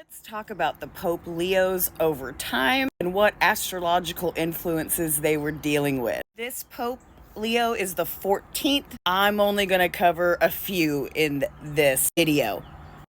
Let's talk about the Pope Leos over time and what astrological influences they were dealing with. This Pope Leo is the 14th. I'm only going to cover a few in this video.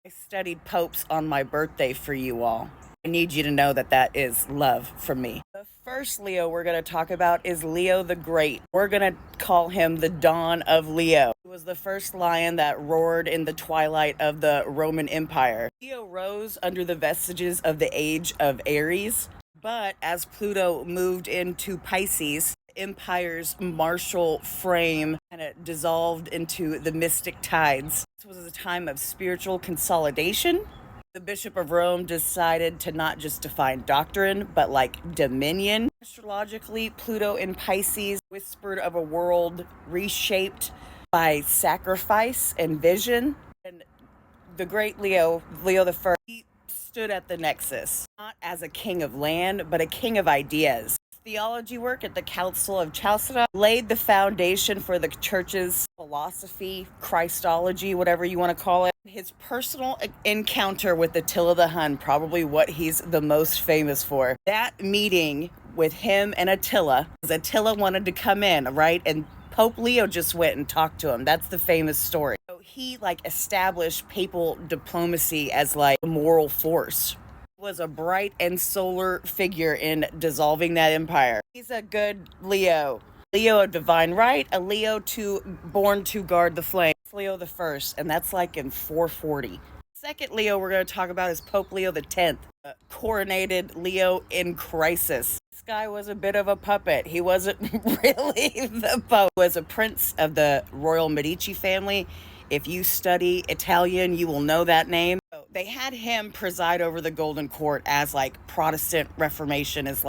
I studied popes on my birthday for you all. I need you to know that that is love from me. The first Leo we're going to talk about is Leo the Great. We're going to call him the Dawn of Leo. He was the first lion that roared in the twilight of the Roman Empire. Leo rose under the vestiges of the age of Aries, but as Pluto moved into Pisces, the empire's martial frame kind of dissolved into the mystic tides. This was a time of spiritual consolidation. The Bishop of Rome decided to not just define doctrine, but like dominion. Astrologically, Pluto in Pisces whispered of a world reshaped by sacrifice and vision. And the great Leo the First, he stood at the nexus, not as a king of land, but a king of ideas. Theology work at the Council of Chalcedon laid the foundation for the church's philosophy, Christology, whatever you want to call it. His personal encounter with Attila the Hun, probably what he's the most famous for. That meeting with him and Attila, because Attila wanted to come in, right? And Pope Leo just went and talked to him. That's the famous story. So he established papal diplomacy as a moral force. Was a bright and solar figure in dissolving that empire. He's a good Leo. Leo of divine right, a Leo born to guard the flame. It's Leo the First, and that's in 440. Second Leo we're going to talk about is Pope Leo the 10th, coronated Leo in crisis. This guy was a bit of a puppet. He wasn't really the Pope. He was a prince of the royal Medici family. If you study Italian, you will know that name. So they had him preside over the Golden Court as Protestant Reformation is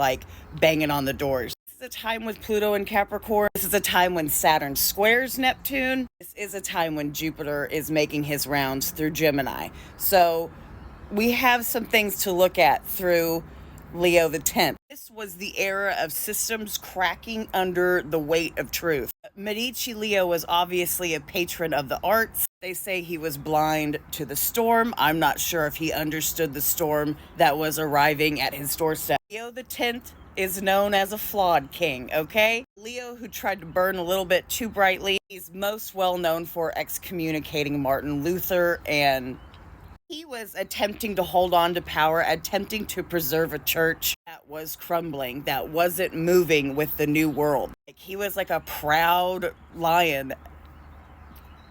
banging on the doors. This is a time with Pluto in Capricorn. This is a time when Saturn squares Neptune. This is a time when Jupiter is making his rounds through Gemini. So we have some things to look at through Leo the 10th. This was the era of systems cracking under the weight of truth. Medici Leo was obviously a patron of the arts. They say he was blind to the storm. I'm not sure if he understood the storm that was arriving at his doorstep. Leo the 10th is known as a flawed king, okay? Leo who tried to burn a little bit too brightly. He's most well known for excommunicating Martin Luther, and he was attempting to hold on to power, attempting to preserve a church that was crumbling, that wasn't moving with the new world. He was a proud lion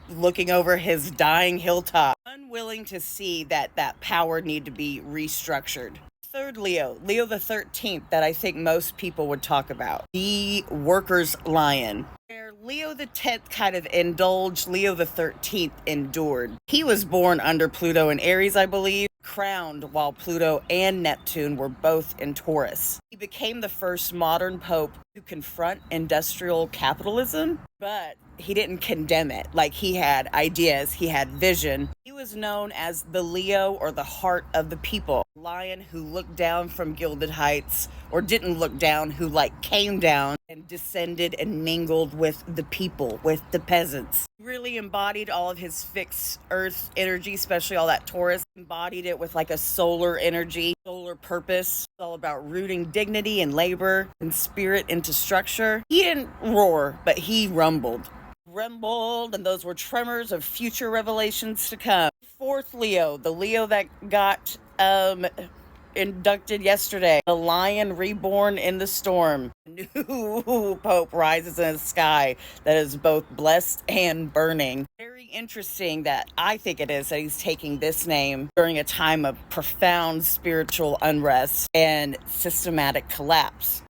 looking over his dying hilltop, unwilling to see that power needed to be restructured. Third Leo the 13th, that I think most people would talk about. The worker's lion. Where Leo the 10th kind of indulged, Leo the 13th endured. He was born under Pluto in Aries, I believe, crowned while Pluto and Neptune were both in Taurus. He became the first modern pope to confront industrial capitalism, but he didn't condemn it. He had ideas, he had vision. He was known as the Leo, or the heart of the people. Lion who looked down from gilded heights, or didn't look down, who came down and descended and mingled with the people, with the peasants. Really embodied all of his fixed earth energy, especially all that Taurus. Embodied it with a solar energy, solar purpose. It's all about rooting dignity and labor and spirit into structure. He didn't roar, but he rumbled, and those were tremors of future revelations to come. Fourth Leo, the Leo that got inducted yesterday, the lion reborn in the storm. New pope rises in the sky that is both blessed and burning. Very interesting that I think it is that he's taking this name during a time of profound spiritual unrest and systematic collapse.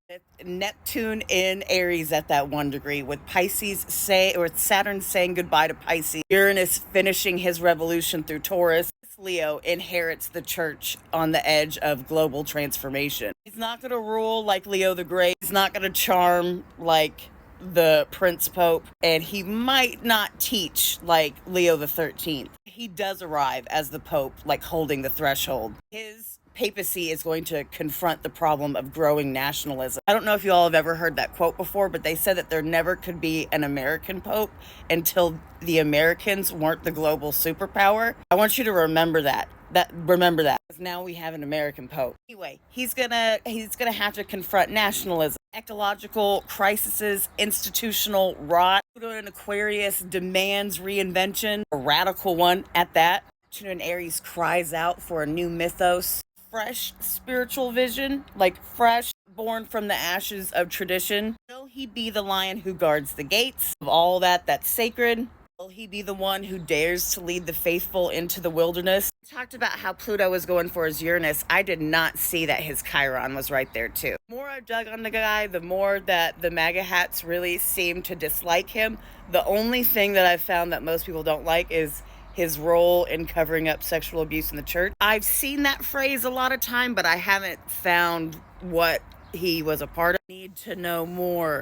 Neptune in Aries at that 1 degree, with Saturn saying goodbye to Pisces, Uranus finishing his revolution through Taurus. Leo inherits the church on the edge of global transformation. He's not going to rule like Leo the Great. He's not going to charm like the Prince Pope, and he might not teach like Leo the 13th. He does arrive as the Pope, holding the threshold. His papacy is going to confront the problem of growing nationalism. I don't know if you all have ever heard that quote before, but they said that there never could be an American Pope until the Americans weren't the global superpower. I want you to remember that. Remember that. Because now we have an American Pope. Anyway, he's gonna have to confront nationalism, ecological crises, institutional rot. Pluto in Aquarius demands reinvention, a radical one at that. Neptune in Aries cries out for a new mythos, fresh spiritual vision, like fresh, born from the ashes of tradition. Will he be the lion who guards the gates of all that's sacred? Will he be the one who dares to lead the faithful into the wilderness? We talked about how Pluto was going for his Uranus. I did not see that his Chiron was right there too. The more I dug on the guy, the more that the MAGA hats really seem to dislike him. The only thing that I've found that most people don't like is his role in covering up sexual abuse in the church. I've seen that phrase a lot of time, but I haven't found what he was a part of. I need to know more.